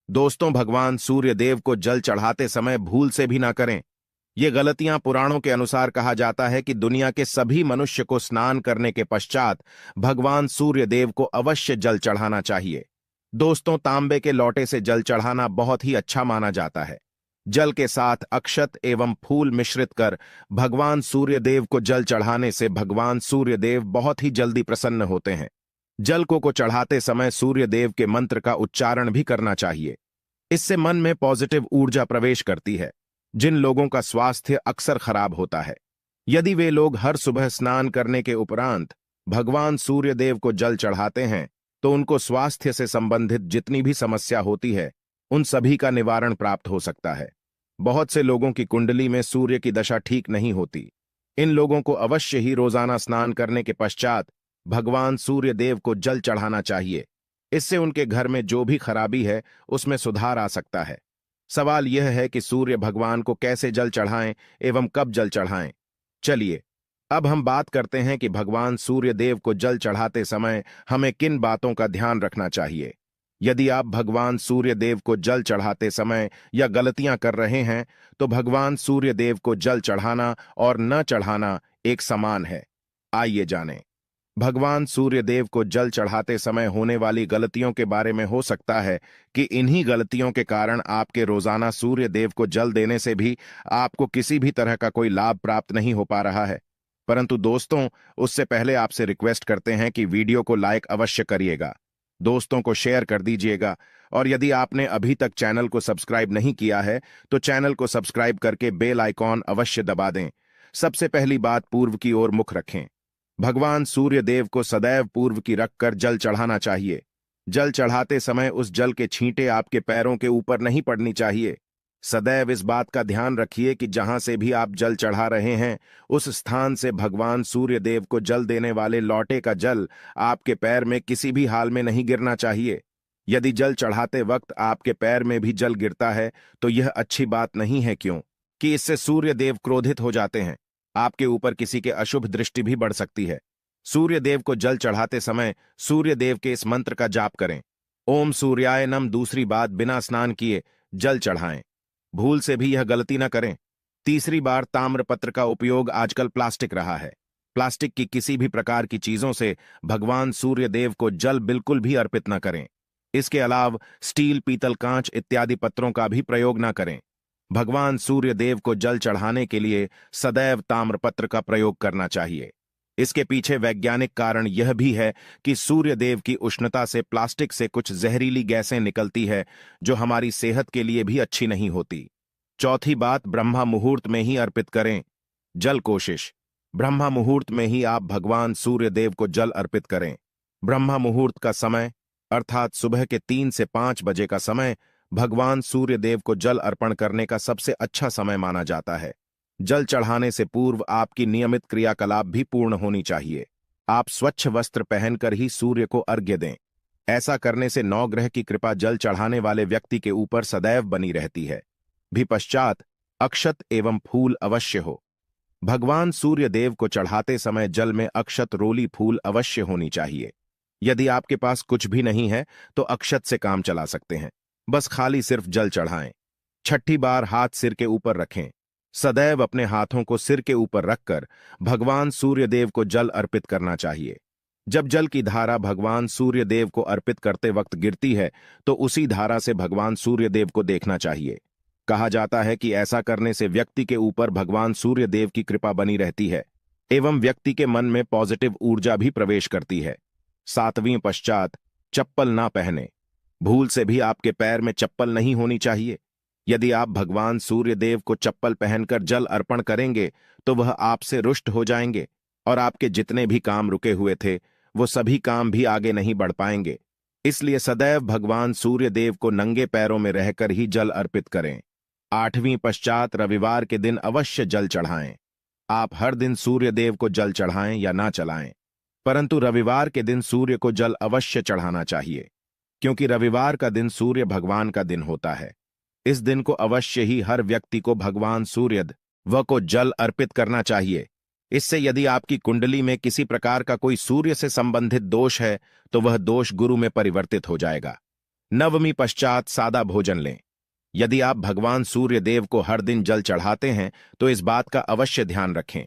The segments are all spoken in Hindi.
दोस्तों, भगवान सूर्य देव को जल चढ़ाते समय भूल से भी ना करें। ये गलतियां पुराणों के अनुसार कहा जाता है कि दुनिया के सभी मनुष्य को स्नान करने के पश्चात भगवान सूर्य देव को अवश्य जल चढ़ाना चाहिए। दोस्तों, तांबे के लोटे से जल चढ़ाना बहुत ही अच्छा माना जाता है। जल के साथ अक्षत एवं फूल मिश्रित कर भगवान सूर्य देव को जल चढ़ाने से भगवान सूर्य देव बहुत ही जल्दी प्रसन्न होते हैं। जल को चढ़ाते समय सूर्य देव के मंत्र का उच्चारण भी करना चाहिए। इससे मन में पॉजिटिव ऊर्जा प्रवेश करती है। जिन लोगों का स्वास्थ्य अक्सर खराब होता है, यदि वे लोग हर सुबह स्नान करने के उपरांत भगवान सूर्य देव को जल चढ़ाते हैं तो उनको स्वास्थ्य से संबंधित जितनी भी समस्या होती है उन सभी का निवारण प्राप्त हो सकता है। बहुत से लोगों की कुंडली में सूर्य की दशा ठीक नहीं होती। इन लोगों को अवश्य ही रोजाना स्नान करने के पश्चात भगवान सूर्य देव को जल चढ़ाना चाहिए। इससे उनके घर में जो भी खराबी है उसमें सुधार आ सकता है। सवाल यह है कि सूर्य भगवान को कैसे जल चढ़ाएं एवं कब जल चढ़ाएं। चलिए, अब हम बात करते हैं कि भगवान सूर्य देव को जल चढ़ाते समय हमें किन बातों का ध्यान रखना चाहिए। यदि आप भगवान सूर्य देव को जल चढ़ाते समय या गलतियां कर रहे हैं तो भगवान सूर्य देव को जल चढ़ाना और न चढ़ाना एक समान है। आइए जानें। भगवान सूर्य देव को जल चढ़ाते समय होने वाली गलतियों के बारे में हो सकता है कि इन्हीं गलतियों के कारण आपके रोजाना सूर्य देव को जल देने से भी आपको किसी भी तरह का कोई लाभ प्राप्त नहीं हो पा रहा है। परंतु दोस्तों, उससे पहले आपसे रिक्वेस्ट करते हैं कि वीडियो को लाइक अवश्य करिएगा, दोस्तों को शेयर कर दीजिएगा और यदि आपने अभी तक चैनल को सब्सक्राइब नहीं किया है तो चैनल को सब्सक्राइब करके बेल आइकॉन अवश्य दबा दें। सबसे पहली बात, पूर्व की ओर मुख रखें। भगवान सूर्य देव को सदैव पूर्व की रखकर जल चढ़ाना चाहिए। जल चढ़ाते समय उस जल के छींटे आपके पैरों के ऊपर नहीं पड़नी चाहिए। सदैव इस बात का ध्यान रखिए कि जहां से भी आप जल चढ़ा रहे हैं उस स्थान से भगवान सूर्य देव को जल देने वाले लोटे का जल आपके पैर में किसी भी हाल में नहीं गिरना चाहिए। यदि जल चढ़ाते वक्त आपके पैर में भी जल गिरता है तो यह अच्छी बात नहीं है, क्यों कि इससे सूर्य देव क्रोधित हो जाते हैं। आपके ऊपर किसी के अशुभ दृष्टि भी बढ़ सकती है। सूर्य देव को जल चढ़ाते समय सूर्य देव के इस मंत्र का जाप करें, ओम सूर्याय नम। दूसरी बात, बिना स्नान किए जल चढ़ाएं। भूल से भी यह गलती न करें। तीसरी बार, ताम्रपत्र का उपयोग आजकल प्लास्टिक रहा है। प्लास्टिक की किसी भी प्रकार की चीजों से भगवान सूर्य देव को जल बिल्कुल भी अर्पित न करें। इसके अलावा स्टील, पीतल, कांच इत्यादि पत्रों का भी प्रयोग न करें। भगवान सूर्य देव को जल चढ़ाने के लिए सदैव ताम्रपत्र का प्रयोग करना चाहिए। इसके पीछे वैज्ञानिक कारण यह भी है कि सूर्य देव की उष्णता से प्लास्टिक से कुछ जहरीली गैसें निकलती है जो हमारी सेहत के लिए भी अच्छी नहीं होती। चौथी बात, ब्रह्मा मुहूर्त में ही अर्पित करें जल। कोशिश ब्रह्मा मुहूर्त में ही आप भगवान सूर्य देव को जल अर्पित करें। ब्रह्मा मुहूर्त का समय अर्थात सुबह के 3 से 5 बजे का समय भगवान सूर्य देव को जल अर्पण करने का सबसे अच्छा समय माना जाता है। जल चढ़ाने से पूर्व आपकी नियमित क्रियाकलाप भी पूर्ण होनी चाहिए। आप स्वच्छ वस्त्र पहनकर ही सूर्य को अर्घ्य दें। ऐसा करने से नवग्रह की कृपा जल चढ़ाने वाले व्यक्ति के ऊपर सदैव बनी रहती है। भी पश्चात अक्षत एवं फूल अवश्य हो। भगवान सूर्य देव को चढ़ाते समय जल में अक्षत, रोली, फूल अवश्य होनी चाहिए। यदि आपके पास कुछ भी नहीं है तो अक्षत से काम चला सकते हैं। बस खाली सिर्फ जल चढ़ाएं। छठी बार, हाथ सिर के ऊपर रखें। सदैव अपने हाथों को सिर के ऊपर रखकर भगवान सूर्य देव को जल अर्पित करना चाहिए। जब जल की धारा भगवान सूर्य देव को अर्पित करते वक्त गिरती है तो उसी धारा से भगवान सूर्य देव को देखना चाहिए। कहा जाता है कि ऐसा करने से व्यक्ति के ऊपर भगवान सूर्य देव की कृपा बनी रहती है एवं व्यक्ति के मन में पॉजिटिव ऊर्जा भी प्रवेश करती है। 7वीं पश्चात, चप्पल ना पहने। भूल से भी आपके पैर में चप्पल नहीं होनी चाहिए। यदि आप भगवान सूर्य देव को चप्पल पहनकर जल अर्पण करेंगे तो वह आपसे रुष्ट हो जाएंगे और आपके जितने भी काम रुके हुए थे वो सभी काम भी आगे नहीं बढ़ पाएंगे। इसलिए सदैव भगवान सूर्य देव को नंगे पैरों में रहकर ही जल अर्पित करें। 8वीं पश्चात, रविवार के दिन अवश्य जल चढ़ाएं। आप हर दिन सूर्य देव को जल चढ़ाएं या ना चढ़ाएं, परंतु रविवार के दिन सूर्य को जल अवश्य चढ़ाना चाहिए, क्योंकि रविवार का दिन सूर्य भगवान का दिन होता है। इस दिन को अवश्य ही हर व्यक्ति को भगवान सूर्य व को जल अर्पित करना चाहिए। इससे यदि आपकी कुंडली में किसी प्रकार का कोई सूर्य से संबंधित दोष है तो वह दोष गुरु में परिवर्तित हो जाएगा। नवमी पश्चात सादा भोजन लें। यदि आप भगवान सूर्य देव को हर दिन जल चढ़ाते हैं तो इस बात का अवश्य ध्यान रखें।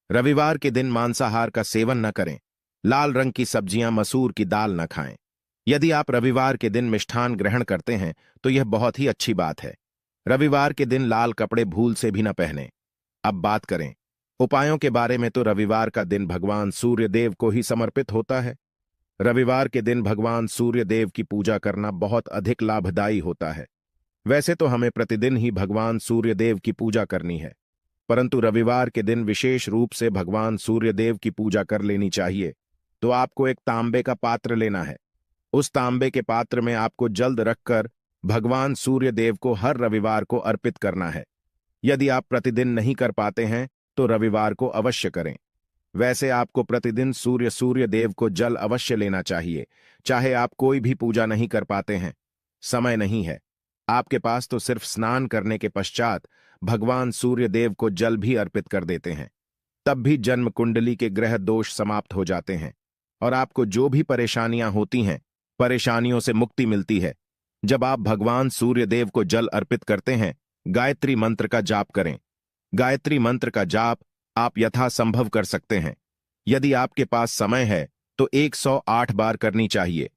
रविवार के दिन मांसाहार का सेवन न करें। लाल रंग की सब्जियां, मसूर की दाल न खाएं। यदि आप रविवार के दिन मिष्ठान ग्रहण करते हैं तो यह बहुत ही अच्छी बात है। रविवार के दिन लाल कपड़े भूल से भी न पहनें। अब बात करें उपायों के बारे में, तो रविवार का दिन भगवान सूर्य देव को ही समर्पित होता है। रविवार के दिन भगवान सूर्य देव की पूजा करना बहुत अधिक लाभदायी होता है। वैसे तो हमें प्रतिदिन ही भगवान सूर्य देव की पूजा करनी है, परंतु रविवार के दिन विशेष रूप से भगवान सूर्य देव की पूजा कर लेनी चाहिए। तो आपको एक तांबे का पात्र लेना है। उस तांबे के पात्र में आपको जल्द रखकर भगवान सूर्य देव को हर रविवार को अर्पित करना है। यदि आप प्रतिदिन नहीं कर पाते हैं तो रविवार को अवश्य करें। वैसे आपको प्रतिदिन सूर्य देव को जल अवश्य लेना चाहिए, चाहे आप कोई भी पूजा नहीं कर पाते हैं, समय नहीं है आपके पास, तो सिर्फ स्नान करने के पश्चात भगवान सूर्य देव को जल भी अर्पित कर देते हैं। तब भी जन्म कुंडली के ग्रह दोष समाप्त हो जाते हैं और आपको जो भी परेशानियां होती हैं, परेशानियों से मुक्ति मिलती है। जब आप भगवान सूर्य देव को जल अर्पित करते हैं, गायत्री मंत्र का जाप करें। गायत्री मंत्र का जाप आप यथासंभव कर सकते हैं। यदि आपके पास समय है तो 108 बार करनी चाहिए,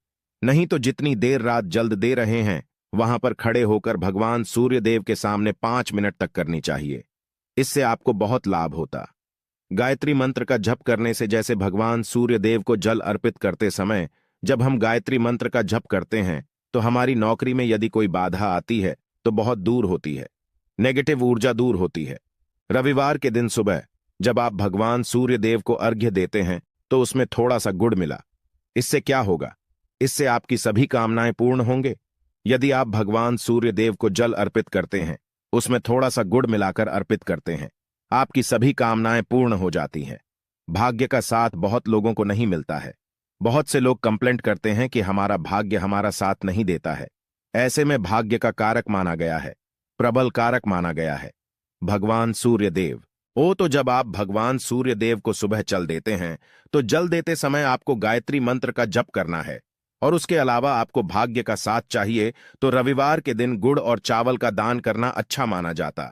नहीं तो जितनी देर रात जल्द दे रहे हैं वहां पर खड़े होकर भगवान सूर्य देव के सामने 5 मिनट तक करनी चाहिए। इससे आपको बहुत लाभ होता। गायत्री मंत्र का जप करने से, जैसे भगवान सूर्य देव को जल अर्पित करते समय जब हम गायत्री मंत्र का जप करते हैं तो हमारी नौकरी में यदि कोई बाधा आती है तो बहुत दूर होती है, नेगेटिव ऊर्जा दूर होती है। रविवार के दिन सुबह जब आप भगवान सूर्य देव को अर्घ्य देते हैं तो उसमें थोड़ा सा गुड़ मिला। इससे क्या होगा? इससे आपकी सभी कामनाएं पूर्ण होंगे। यदि आप भगवान सूर्य देव को जल अर्पित करते हैं, उसमें थोड़ा सा गुड़ मिलाकर अर्पित करते हैं, आपकी सभी कामनाएं पूर्ण हो जाती हैं। भाग्य का साथ बहुत लोगों को नहीं मिलता है। बहुत से लोग कंप्लेंट करते हैं कि हमारा भाग्य हमारा साथ नहीं देता है। ऐसे में भाग्य का कारक माना गया है, प्रबल कारक माना गया है भगवान सूर्य देव। तो जब आप भगवान सूर्य देव को सुबह जल देते हैं तो जल देते समय आपको गायत्री मंत्र का जप करना है, और उसके अलावा आपको भाग्य का साथ चाहिए तो रविवार के दिन गुड़ और चावल का दान करना अच्छा माना जाता।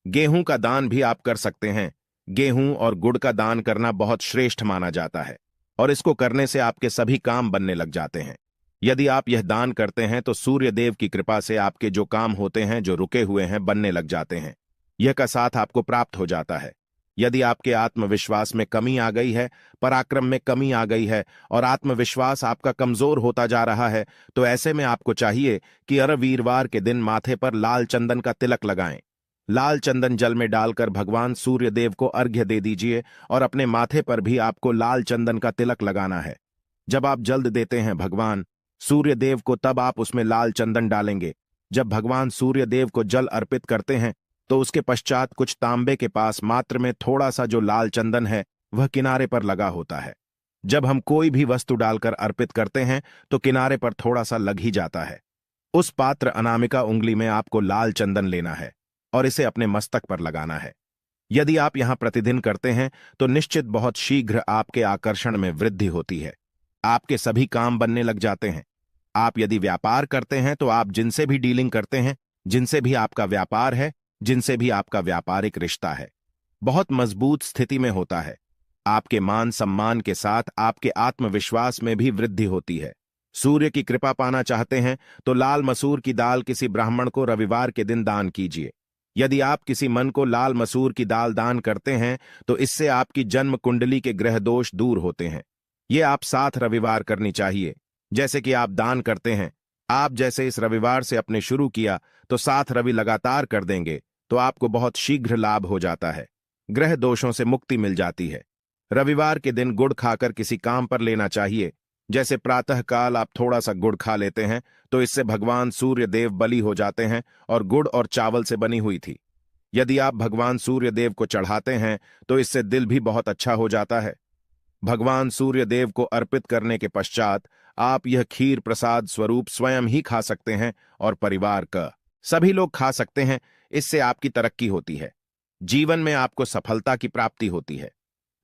गेहूं का दान भी आप कर सकते हैं। गेहूं और गुड़ का दान करना बहुत श्रेष्ठ माना जाता है और इसको करने से आपके सभी काम बनने लग जाते हैं। यदि आप यह दान करते हैं तो सूर्य देव की कृपा से आपके जो काम होते हैं, जो रुके हुए हैं, बनने लग जाते हैं। यह का साथ आपको प्राप्त हो जाता है। यदि आपके आत्मविश्वास में कमी आ गई है, पराक्रम में कमी आ गई है और आत्मविश्वास आपका कमजोर होता जा रहा है, तो ऐसे में आपको चाहिए कि हर वीरवार के दिन माथे पर लाल चंदन का तिलक लगाएं। लाल चंदन जल में डालकर भगवान सूर्य देव को अर्घ्य दे दीजिए और अपने माथे पर भी आपको लाल चंदन का तिलक लगाना है। जब आप जल्द देते हैं भगवान सूर्य देव को, तब आप उसमें लाल चंदन डालेंगे। जब भगवान सूर्य देव को जल अर्पित करते हैं तो उसके पश्चात कुछ तांबे के पास मात्र में थोड़ा सा जो लाल चंदन है वह किनारे पर लगा होता है। जब हम कोई भी वस्तु डालकर अर्पित करते हैं तो किनारे पर थोड़ा सा लग ही जाता है। उस पात्र अनामिका उंगली में आपको लाल चंदन लेना है और इसे अपने मस्तक पर लगाना है। यदि आप यहां प्रतिदिन करते हैं तो निश्चित बहुत शीघ्र आपके आकर्षण में वृद्धि होती है। आपके सभी काम बनने लग जाते हैं। आप यदि व्यापार करते हैं तो आप जिनसे भी डीलिंग करते हैं, जिनसे भी आपका व्यापार है, जिनसे भी आपका व्यापारिक रिश्ता है, बहुत मजबूत स्थिति में होता है। आपके मान सम्मान के साथ आपके आत्मविश्वास में भी वृद्धि होती है। सूर्य की कृपा पाना चाहते हैं तो लाल मसूर की दाल किसी ब्राह्मण को रविवार के दिन दान कीजिए। यदि आप किसी मन को लाल मसूर की दाल दान करते हैं तो इससे आपकी जन्म कुंडली के ग्रह दोष दूर होते हैं। ये आप 7 रविवार करनी चाहिए। जैसे कि आप दान करते हैं, आप जैसे इस रविवार से अपने शुरू किया तो 7 रवि लगातार कर देंगे तो आपको बहुत शीघ्र लाभ हो जाता है। ग्रह दोषों से मुक्ति मिल जाती है। रविवार के दिन गुड़ खाकर किसी काम पर लेना चाहिए। जैसे प्रातःकाल आप थोड़ा सा गुड़ खा लेते हैं तो इससे भगवान सूर्य देव बलि हो जाते हैं और गुड़ और चावल से बनी हुई थी। यदि आप भगवान सूर्य देव को चढ़ाते हैं तो इससे दिल भी बहुत अच्छा हो जाता है। भगवान सूर्य देव को अर्पित करने के पश्चात आप यह खीर प्रसाद स्वरूप स्वयं ही खा सकते हैं और परिवार का सभी लोग खा सकते हैं। इससे आपकी तरक्की होती है। जीवन में आपको सफलता की प्राप्ति होती है।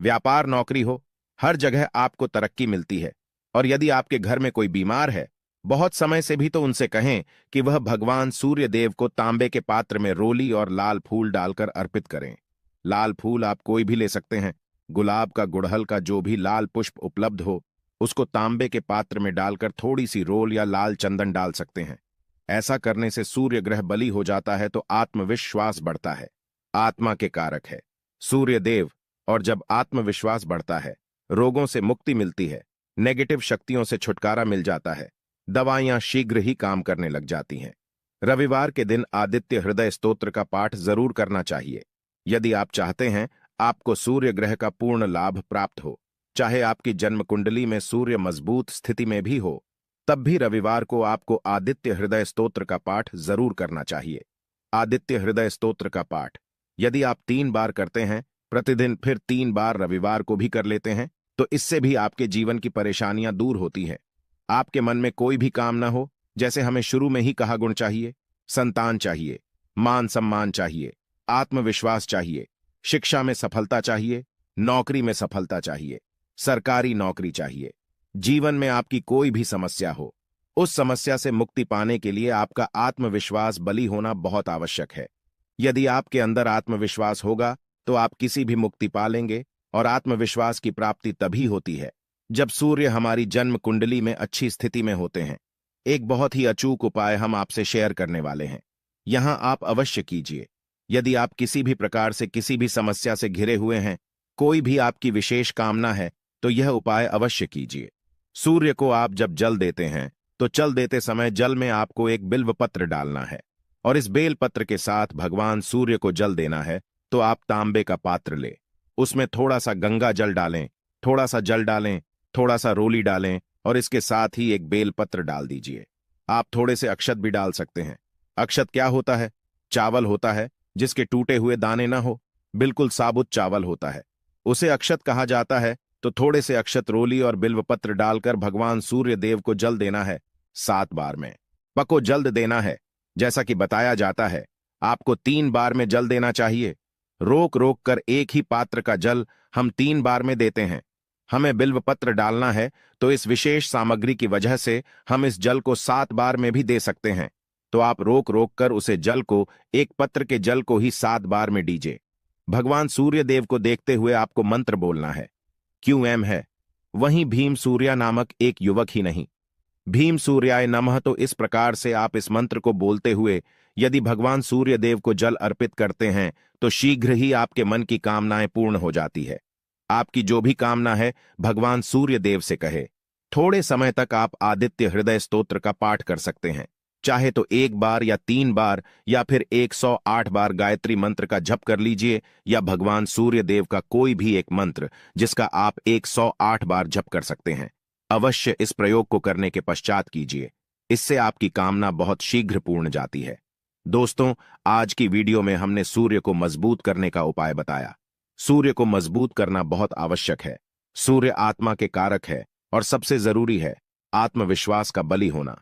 व्यापार, नौकरी हो, हर जगह आपको तरक्की मिलती है। और यदि आपके घर में कोई बीमार है बहुत समय से भी तो उनसे कहें कि वह भगवान सूर्य देव को तांबे के पात्र में रोली और लाल फूल डालकर अर्पित करें। लाल फूल आप कोई भी ले सकते हैं। गुलाब का, गुड़हल का, जो भी लाल पुष्प उपलब्ध हो, उसको तांबे के पात्र में डालकर थोड़ी सी रोल या लाल चंदन डाल सकते हैं। ऐसा करने से सूर्य ग्रह बली हो जाता है तो आत्मविश्वास बढ़ता है। आत्मा के कारक है सूर्य देव, और जब आत्मविश्वास बढ़ता है, रोगों से मुक्ति मिलती है, नेगेटिव शक्तियों से छुटकारा मिल जाता है, दवाइयां शीघ्र ही काम करने लग जाती हैं। रविवार के दिन आदित्य हृदय स्तोत्र का पाठ जरूर करना चाहिए। यदि आप चाहते हैं आपको सूर्य ग्रह का पूर्ण लाभ प्राप्त हो, चाहे आपकी जन्म कुंडली में सूर्य मजबूत स्थिति में भी हो, तब भी रविवार को आपको आदित्य हृदय स्तोत्र का पाठ जरूर करना चाहिए। आदित्य हृदय स्तोत्र का पाठ यदि आप 3 बार करते हैं प्रतिदिन, फिर 3 बार रविवार को भी कर लेते हैं, तो इससे भी आपके जीवन की परेशानियां दूर होती हैं। आपके मन में कोई भी काम ना हो, जैसे हमें शुरू में ही कहा, गुण चाहिए, संतान चाहिए, मान सम्मान चाहिए, आत्मविश्वास चाहिए, शिक्षा में सफलता चाहिए, नौकरी में सफलता चाहिए, सरकारी नौकरी चाहिए, जीवन में आपकी कोई भी समस्या हो, उस समस्या से मुक्ति पाने के लिए आपका आत्मविश्वास बली होना बहुत आवश्यक है। यदि आपके अंदर आत्मविश्वास होगा तो आप किसी भी मुक्ति पालेंगे, और आत्मविश्वास की प्राप्ति तभी होती है जब सूर्य हमारी जन्म कुंडली में अच्छी स्थिति में होते हैं। एक बहुत ही अचूक उपाय हम आपसे शेयर करने वाले हैं, यहां आप अवश्य कीजिए। यदि आप किसी भी प्रकार से किसी भी समस्या से घिरे हुए हैं, कोई भी आपकी विशेष कामना है, तो यह उपाय अवश्य कीजिए। सूर्य को आप जब जल देते हैं तो जल देते समय जल में आपको एक बिल्व पत्र डालना है, और इस बेल पत्र के साथ भगवान सूर्य को जल देना है। तो आप तांबे का पात्र ले, उसमें थोड़ा सा गंगा जल डालें, थोड़ा सा जल डालें, थोड़ा सा रोली डालें, और इसके साथ ही एक बेल पत्र डाल दीजिए। आप थोड़े से अक्षत भी डाल सकते हैं। अक्षत क्या होता है? चावल होता है जिसके टूटे हुए दाने ना हो, बिल्कुल साबुत चावल होता है, उसे अक्षत कहा जाता है। तो थोड़े से अक्षत, रोली और बिल्वपत्र डालकर भगवान सूर्य देव को जल देना है 7 बार में। पको जल्द देना है, जैसा कि बताया जाता है आपको 3 बार में जल देना चाहिए। रोक रोक कर एक ही पात्र का जल हम 3 बार में देते हैं। हमें बिल्वपत्र डालना है, तो इस विशेष सामग्री की वजह से हम इस जल को 7 बार में भी दे सकते हैं। तो आप रोक रोक कर उसे जल को, एक पत्र के जल को ही 7 बार में दीजिए। भगवान सूर्य देव को देखते हुए आपको मंत्र बोलना है। QM है, वहीं भीम सूर्या नामक एक युवक ही नहीं। भीम सूर्याय नमः। तो इस प्रकार से आप इस मंत्र को बोलते हुए यदि भगवान सूर्य देव को जल अर्पित करते हैं तो शीघ्र ही आपके मन की कामनाएं पूर्ण हो जाती है। आपकी जो भी कामना है भगवान सूर्य देव से कहे। थोड़े समय तक आप आदित्य हृदय स्तोत्र का पाठ कर सकते हैं, चाहे तो 1 बार या 3 बार या फिर 108 बार गायत्री मंत्र का जप कर लीजिए, या भगवान सूर्य देव का कोई भी एक मंत्र जिसका आप 108 बार जप कर सकते हैं। अवश्य इस प्रयोग को करने के पश्चात कीजिए, इससे आपकी कामना बहुत शीघ्र पूर्ण जाती है। दोस्तों, आज की वीडियो में हमने सूर्य को मजबूत करने का उपाय बताया। सूर्य को मजबूत करना बहुत आवश्यक है। सूर्य आत्मा के कारक है, और सबसे जरूरी है आत्मविश्वास का बली होना।